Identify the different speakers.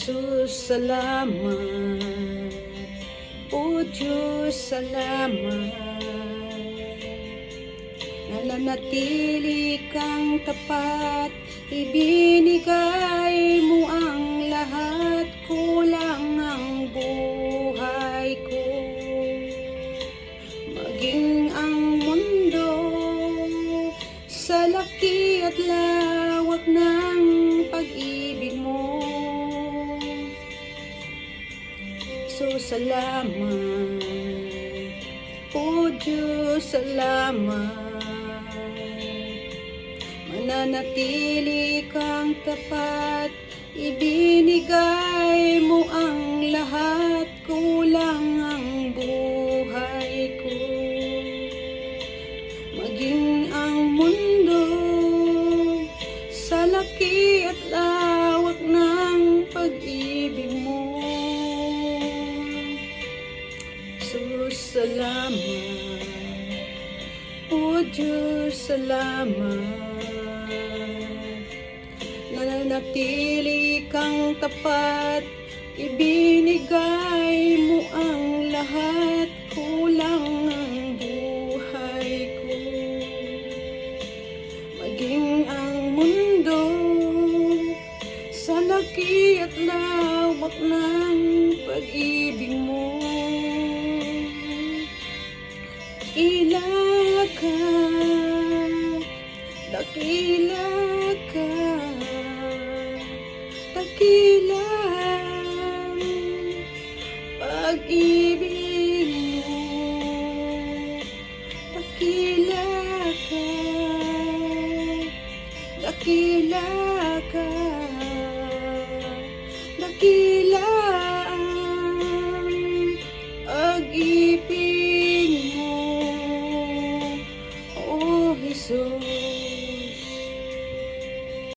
Speaker 1: Jesus, salamat. O Diyos, salamat. Nananatili kang tapat, ibinigay mo ang lahat, kulang ang buhay ko. Maging ang mundo sa laki at lawak ng pag-ibig mo. So salamat, O Diyos, salamat. Mananatili kang tapat, ibinigay mo ang lahat, kulang ang buhay ko. Maging ang mundo sa laki at lawak ng pag-ibig mo. So salamat, O Diyos, salamat. Nananatili kang tapat, ibinigay mo ang lahat, kulang ang buhay ko. Maging ang mundo sa laki at lawak ng pag-ibig mo. Dakila ka, dakila ka, dakila pag-ibig mo. Dakila ka, dakila ka.